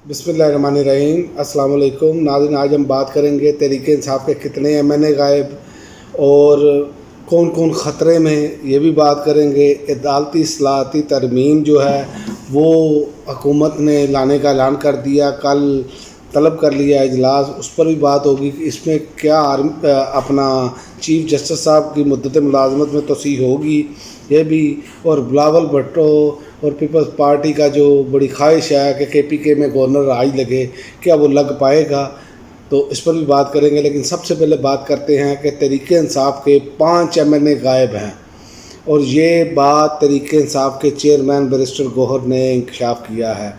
बिस्मिल्लाहिर्रहमानिर्रहीम। अस्सलाम वालेकुम नाज़रीन, आज हम बात करेंगे तहरीक इंसाफ के कितने एमएनए गायब और कौन कौन ख़तरे में, ये भी बात करेंगे। अदालती इस्लाहती तरमीम जो है वो हुकूमत ने लाने का ऐलान कर दिया, कल तलब कर लिया इजलास, उस पर भी बात होगी कि इसमें क्या अपना चीफ जस्टिस साहब की मुद्दत मुलाजमत में तोसीह होगी, ये भी। और बिलावल भुट्टो और पीपल्स पार्टी का जो बड़ी ख्वाहिश है कि केपीके में गवर्नर राज लगे, क्या वो लग पाएगा, तो इस पर भी बात करेंगे। लेकिन सबसे पहले बात करते हैं कि तहरीक इंसाफ के 5 एमएनए गायब हैं, और ये बात तहरीक इंसाफ के चेयरमैन बैरिस्टर गौहर ने इंकशाफ किया है।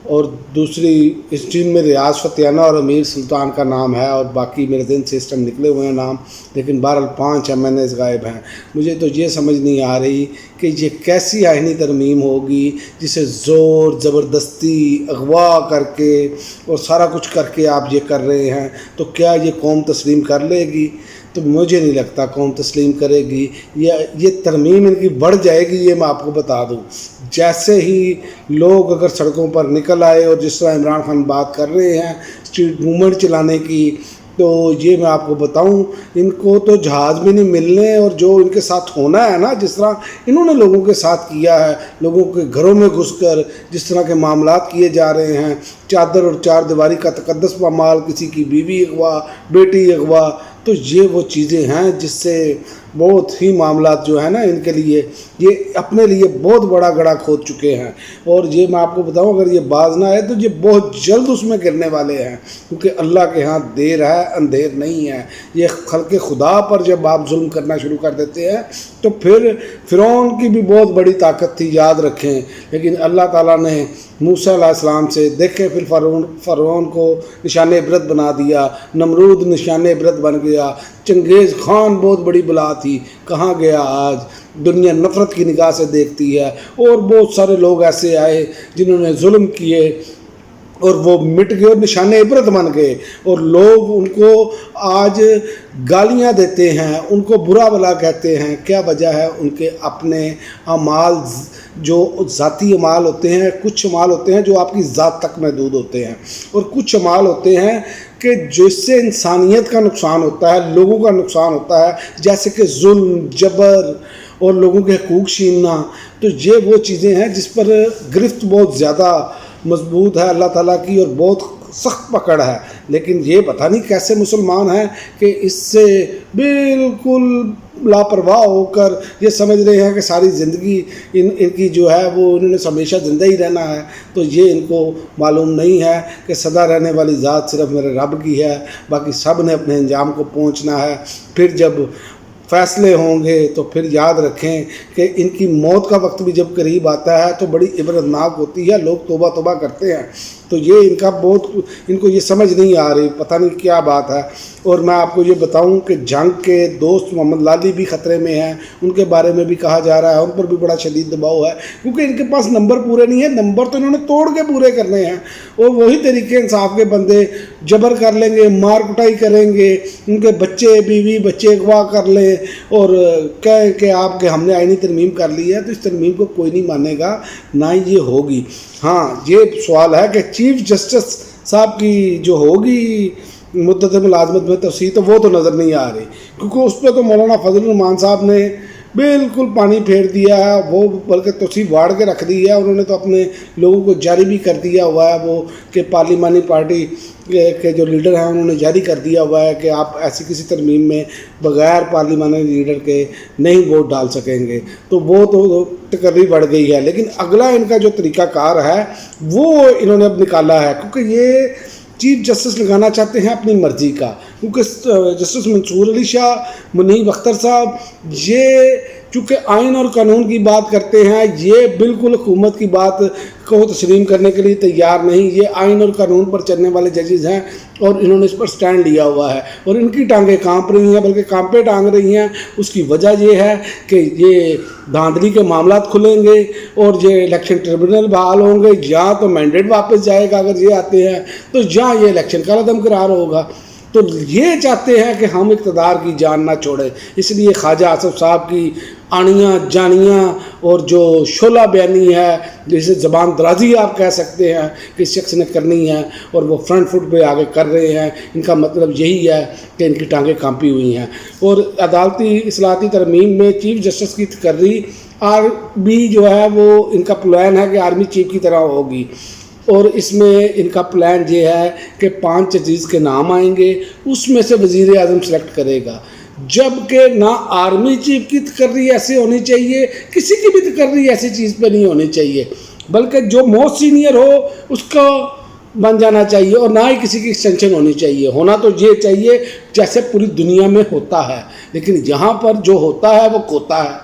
और दूसरी, इस टीम में रियाज फतियाना और अमीर सुल्तान का नाम है, और बाकी मेरे दिन से इस टाइम निकले हुए हैं नाम, लेकिन बहरहाल 5 एमएनए गायब हैं। मुझे तो ये समझ नहीं आ रही कि ये कैसी आइनी तरमीम होगी जिसे ज़ोर ज़बरदस्ती अगवा करके और सारा कुछ करके आप ये कर रहे हैं, तो क्या ये कौम तस्लीम कर लेगी? तो मुझे नहीं लगता कौम तस्लीम करेगी। ये तरमीम इनकी बढ़ जाएगी, ये मैं आपको बता दूं। जैसे ही लोग अगर सड़कों पर निकल आए, और जिस तरह इमरान खान बात कर रहे हैं स्ट्रीट मूवमेंट चलाने की, तो ये मैं आपको बताऊं, इनको तो जहाज़ भी नहीं मिलने। और जो इनके साथ होना है ना, जिस तरह इन्होंने लोगों के साथ किया है, लोगों के घरों में घुसकर जिस तरह के मामलात किए जा रहे हैं, चादर और चार दीवारी का तकद्दस पामाल, किसी की बीवी अगवा, बेटी अगवा, तो ये वो चीज़ें हैं जिससे बहुत ही मामलात जो है ना, इनके लिए ये अपने लिए बहुत बड़ा गड़ा खोद चुके हैं। और ये मैं आपको बताऊं, अगर ये बाज ना आए तो ये बहुत जल्द उसमें गिरने वाले हैं, क्योंकि अल्लाह के यहाँ देर है अंधेर नहीं है। ये खल्क़े खुदा पर जब आप जुल्म करना शुरू कर देते हैं तो फिर फ़िरौन की भी बहुत बड़ी ताकत थी, याद रखें। लेकिन अल्लाह ताला ने मूसा अलैहिस्सलाम से देखें, फिर फ़िरौन को निशान इबरत बना दिया, नमरूद निशान इबरत बन गया, चंगेज़ खान बहुत बड़ी बला थी, कहाँ गया आज? दुनिया नफ़रत की निगाह से देखती है। और बहुत सारे लोग ऐसे आए जिन्होंने जुल्म किए और वो मिट गए और निशान इबरत बन गए, और लोग उनको आज गालियां देते हैं, उनको बुरा भला कहते हैं। क्या वजह है? उनके अपने अमाल, जो ज़ाती अमाल होते हैं। कुछ अमाल होते हैं जो आपकी ज़ात तक महदूद होते हैं, और कुछ अमाल होते हैं कि जिससे इंसानियत का नुकसान होता है, लोगों का नुकसान होता है, जैसे कि जुल्म, जबर और लोगों के हकूक़ छीनना। तो ये वो चीज़ें हैं जिस पर गिरफ्त बहुत ज़्यादा मजबूत है अल्लाह ताला की, और बहुत सख्त पकड़ है। लेकिन ये पता नहीं कैसे मुसलमान हैं कि इससे बिल्कुल लापरवाह होकर ये समझ रहे हैं कि सारी ज़िंदगी इनकी जो है वो इन्होंने हमेशा ज़िंदा ही रहना है। तो ये इनको मालूम नहीं है कि सदा रहने वाली ज़ात सिर्फ मेरे रब की है, बाकी सब ने अपने अंजाम को पहुंचना है। फिर जब फ़ैसले होंगे तो फिर याद रखें कि इनकी मौत का वक्त भी जब करीब आता है तो बड़ी इबरतनाक होती है, लोग तौबा तौबा करते हैं। तो ये इनका बहुत, इनको ये समझ नहीं आ रही, पता नहीं क्या बात है। और मैं आपको ये बताऊं कि जंग के दोस्त मोहम्मद लाली भी ख़तरे में हैं, उनके बारे में भी कहा जा रहा है, उन पर भी बड़ा शदीद दबाव है, क्योंकि इनके पास नंबर पूरे नहीं है। नंबर तो इन्होंने तोड़ के पूरे करने हैं, और वही तरीके इंसाफ के बंदे जबर कर लेंगे, मार कुटाई करेंगे, उनके बच्चे बीवी बच्चे अगवा कर लें और कहें कि आपके हमने आईनी तरमीम कर ली है। तो इस तरमीम को कोई नहीं मानेगा, ना ही ये होगी। हाँ, ये सवाल है कि चीफ जस्टिस साहब की जो होगी मुद्दत मुलाजमत में तोसीह, तो वो तो नज़र नहीं आ रही, क्योंकि उस पर तो मौलाना फजल रहमान साहब ने बिल्कुल पानी फेर दिया है। वो बल्कि तोसीह वाड़ के रख दी है। उन्होंने तो अपने लोगों को जारी भी कर दिया हुआ है, वो कि पार्लिमानी पार्टी के जो लीडर हैं उन्होंने जारी कर दिया हुआ है कि आप ऐसी किसी तरमीम में बग़ैर पार्लिमानी लीडर के नहीं वोट डाल सकेंगे। तो वो तो तकर्री बढ़ गई है। लेकिन अगला इनका जो तरीक़ाकार है वो इन्होंने अब निकाला है, क्योंकि ये चीफ जस्टिस लगाना चाहते हैं अपनी मर्ज़ी का, क्योंकि जस्टिस मंसूर अली शाह, मुनीब अख्तर साहब, ये चूँकि आइन और कानून की बात करते हैं, ये बिल्कुल हुकूमत की बात को तस्लीम करने के लिए तैयार नहीं। ये आइन और कानून पर चलने वाले जजेज़ हैं, और इन्होंने इस पर स्टैंड लिया हुआ है, और इनकी टांगें कांप रही हैं, बल्कि कांपे टांग रही हैं। उसकी वजह ये है कि ये धांधली के मामलात खुलेंगे, और ये इलेक्शन ट्रिब्यूनल बहाल होंगे, या तो मैंडेट वापस जाएगा अगर ये आते हैं, तो या ये इलेक्शन का अदम करार होगा। تو یہ چاہتے ہیں کہ ہم اقتدار کی جان نہ چھوڑیں، اس لیے خواجہ آصف صاحب کی آنیاں جانیاں اور جو شعلہ بیانی ہے، جسے زبان درازی آپ کہہ سکتے ہیں کہ اس شخص نے کرنی ہے اور وہ فرنٹ فٹ پہ آگے کر رہے ہیں، ان کا مطلب یہی ہے کہ ان کی ٹانگیں کانپی ہوئی ہیں۔ اور عدالتی اصلاحاتی ترمیم میں چیف جسٹس کی تقرری آرمی جو ہے وہ ان کا پلان ہے کہ آرمی چیف کی طرح ہوگی، اور اس میں ان کا پلان یہ ہے کہ 5 ججز کے نام آئیں گے، اس میں سے وزیر اعظم سلیکٹ کرے گا، جبکہ نہ آرمی چیف کی تقرری ایسے ہونی چاہیے، کسی کی بھی تقرری ایسی چیز پہ نہیں ہونی چاہیے، بلکہ جو موسٹ سینئر ہو اس کو بن جانا چاہیے، اور نہ ہی کسی کی ایکسٹینشن ہونی چاہیے۔ ہونا تو یہ چاہیے جیسے پوری دنیا میں ہوتا ہے، لیکن یہاں پر جو ہوتا ہے وہ کوتا ہے،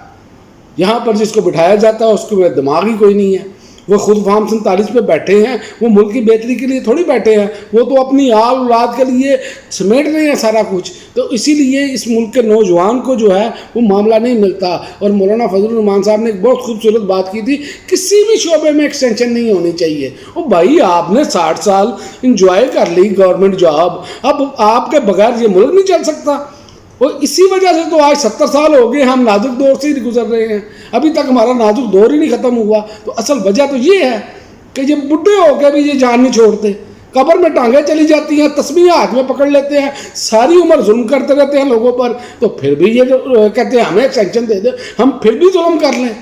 یہاں پر جس کو بٹھایا جاتا ہے اس کے دماغ ہی کوئی نہیں ہے، وہ خود فارم 47 پہ بیٹھے ہیں، وہ ملک کی بہتری کے لیے تھوڑی بیٹھے ہیں، وہ تو اپنی آل اولاد کے لیے سمیٹ رہے ہیں سارا کچھ۔ تو اسی لیے اس ملک کے نوجوان کو جو ہے وہ معاملہ نہیں ملتا۔ اور مولانا فضل الرحمان صاحب نے ایک بہت خوبصورت بات کی تھی، کسی بھی شعبے میں ایکسٹینشن نہیں ہونی چاہیے۔ او بھائی، آپ نے 60 سال انجوائے کر لی گورنمنٹ جاب، اب آپ کے بغیر یہ ملک نہیں چل سکتا۔ اور اسی وجہ سے تو آج 70 سال ہو گئے ہم نازک دور سے ہی گزر رہے ہیں، ابھی تک ہمارا نازک دور ہی نہیں ختم ہوا۔ تو اصل وجہ تو یہ ہے کہ یہ بڈھے ہو کے بھی یہ جان نہیں چھوڑتے، قبر میں ٹانگیں چلی جاتی ہیں، تسبیح ہاتھ میں پکڑ لیتے ہیں، ساری عمر ظلم کرتے رہتے ہیں لوگوں پر، تو پھر بھی یہ کہتے ہیں ہمیں ایکسٹینشن دے دیں، ہم پھر بھی ظلم کر لیں۔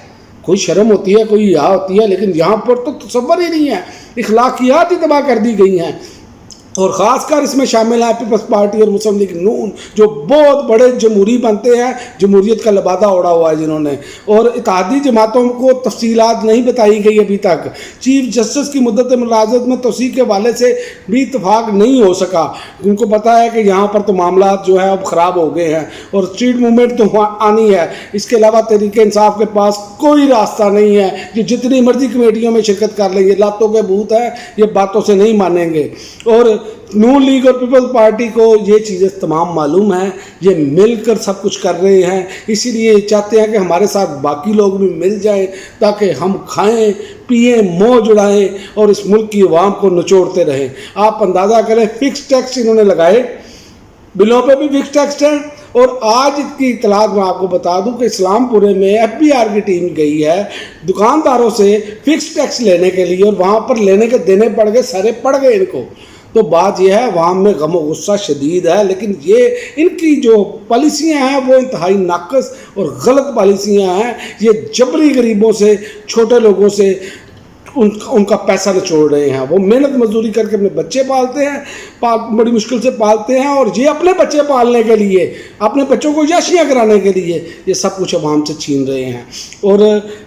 کوئی شرم ہوتی ہے، کوئی حیا ہوتی ہے، لیکن یہاں پر تو تصور ہی نہیں ہے، اخلاقیات ہی تباہ کر دی گئی ہیں۔ اور خاص کر اس میں شامل ہیں پیپلز پارٹی اور مسلم لیگ نون، جو بہت بڑے جمہوری بنتے ہیں، جمہوریت کا لبادہ اوڑا ہوا ہے جنہوں نے، اور اتحادی جماعتوں کو تفصیلات نہیں بتائی گئی ابھی تک۔ چیف جسٹس کی مدت ملازمت میں توسیع کے حوالے سے بھی اتفاق نہیں ہو سکا، ان کو پتہ ہے کہ یہاں پر تو معاملات جو ہیں اب خراب ہو گئے ہیں، اور اسٹریٹ موومنٹ تو آنی ہے۔ اس کے علاوہ تحریک انصاف کے پاس کوئی راستہ نہیں ہے، جو جتنی مرضی کمیٹیوں میں شرکت کر لیں، یہ لاتوں کے بھوت ہیں، یہ باتوں سے نہیں مانیں گے۔ اور نون لیگ اور پیپلز پارٹی کو یہ چیزیں تمام معلوم ہیں، یہ مل کر سب کچھ کر رہے ہیں، اسی لیے یہ چاہتے ہیں کہ ہمارے ساتھ باقی لوگ بھی مل جائیں تاکہ ہم کھائیں پیئیں موج اڑائیں اور اس ملک کی عوام کو نچوڑتے رہیں۔ آپ اندازہ کریں، فکس ٹیکس انہوں نے لگائے، بلوں پہ بھی فکس ٹیکس ہے۔ اور آج کی اطلاعات میں آپ کو بتا دوں کہ اسلام پورے میں ایف بی آر کی ٹیم گئی ہے دکانداروں سے فکس ٹیکس لینے کے لیے، اور وہاں پر لینے کے دینے پڑ گئے، سارے پڑ گئے ان کو۔ تو بات یہ ہے عوام میں غم و غصہ شدید ہے، لیکن یہ ان کی جو پالیسیاں ہیں وہ انتہائی ناقص اور غلط پالیسیاں ہیں۔ یہ جبری غریبوں سے، چھوٹے لوگوں سے ان کا پیسہ نچوڑ رہے ہیں۔ وہ محنت مزدوری کر کے اپنے بچے پالتے ہیں، بڑی مشکل سے پالتے ہیں، اور یہ اپنے بچے پالنے کے لیے، اپنے بچوں کو یاشیاں کرانے کے لیے یہ سب کچھ عوام سے چھین رہے ہیں۔ اور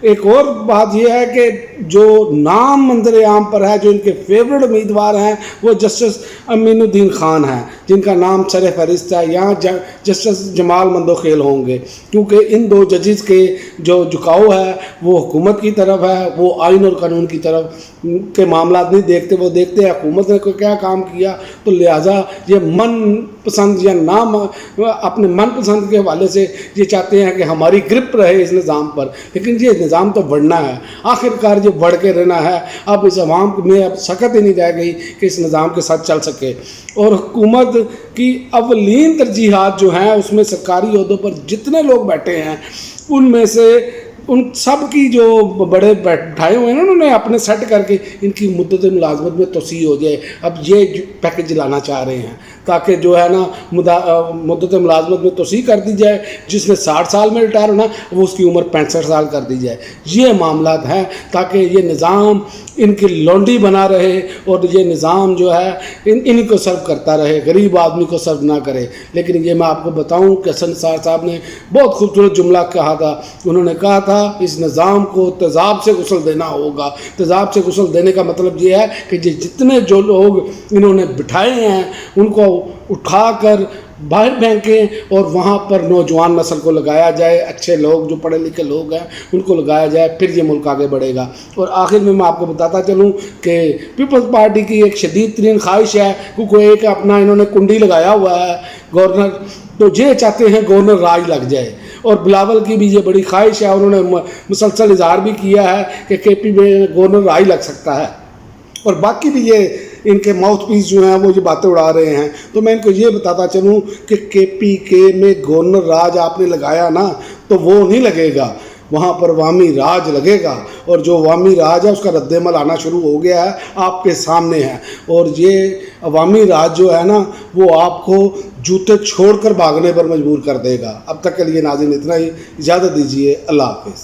ایک اور بات یہ ہے کہ جو نام منظر عام پر ہے، جو ان کے فیورٹ امیدوار ہیں، وہ جسٹس امین الدین خان ہیں، جن کا نام سر فہرست ہے۔ یہاں جسٹس جمال مندوخیل ہوں گے، کیونکہ ان 2 ججز کے جو جھکاؤ ہے وہ حکومت کی طرف ہے، وہ آئین اور قانون کی طرف کے معاملات نہیں دیکھتے، وہ دیکھتے ہیں حکومت نے کیا کام کیا۔ تو لہٰذا یہ من پسند یا نام اپنے من پسند کے حوالے سے یہ چاہتے ہیں کہ ہماری گرپ رہے اس نظام پر، لیکن یہ نظام تو بڑھنا ہے، آخر کار یہ بڑھ کے رہنا ہے۔ اب اس عوام میں اب سکت ہی نہیں رہ گئی کہ اس نظام کے ساتھ چل سکے۔ اور حکومت کی اولین ترجیحات جو ہیں اس میں سرکاری عہدوں پر جتنے لوگ بیٹھے ہیں ان میں سے ان سب کی جو بڑے بیٹھائے ہوئے ہیں انہوں نے اپنے سیٹ کر کے ان کی مدت ملازمت میں توسیع ہو جائے۔ اب یہ پیکج لانا چاہ رہے ہیں تاکہ جو ہے نا مدت ملازمت میں توسیع کر دی جائے، جس نے 60 سال میں ریٹائر ہونا وہ اس کی عمر 65 سال کر دی جائے۔ یہ معاملات ہیں تاکہ یہ نظام ان کی لونڈی بنا رہے اور یہ نظام جو ہے ان کو سرو کرتا رہے، غریب آدمی کو سرو نہ کرے۔ لیکن یہ میں آپ کو بتاؤں کہ حسن نثار صاحب نے بہت خوبصورت جملہ کہا تھا، انہوں نے کہا تھا اس نظام کو تیزاب سے غسل دینا ہوگا۔ تیزاب سے غسل دینے کا مطلب یہ ہے کہ جتنے جو لوگ انہوں نے بٹھائے ہیں ان کو اٹھا کر باہر پھینکیں اور وہاں پر نوجوان نسل کو لگایا جائے، اچھے لوگ جو پڑھے لکھے لوگ ہیں ان کو لگایا جائے، پھر یہ ملک آگے بڑھے گا۔ اور آخر میں آپ کو بتاتا چلوں کہ پیپلز پارٹی کی ایک شدید ترین خواہش ہے، کیونکہ ایک اپنا انہوں نے کنڈی لگایا ہوا ہے گورنر، تو یہ چاہتے ہیں گورنر راج لگ جائے۔ اور بلاول کی بھی یہ بڑی خواہش ہے، انہوں نے مسلسل اظہار بھی کیا ہے کہ کے پی میں گورنر راج لگ سکتا ہے۔ اور باقی بھی یہ इनके माउथ पीस जो हैं वो ये बातें उड़ा रहे हैं। तो मैं इनको ये बताता चलूँ कि KPK में गवर्नर राज आपने लगाया ना, तो वो नहीं लगेगा, वहाँ पर अवामी राज लगेगा। और जो अवामी राज है उसका रद्देमल आना शुरू हो गया है, आपके सामने है। और ये अवामी राज जो है ना वो आपको जूते छोड़कर भागने पर मजबूर कर देगा। अब तक के लिए नाज़रीन इतना ही, इजाज़त दीजिए, अल्लाह हाफ़िज़।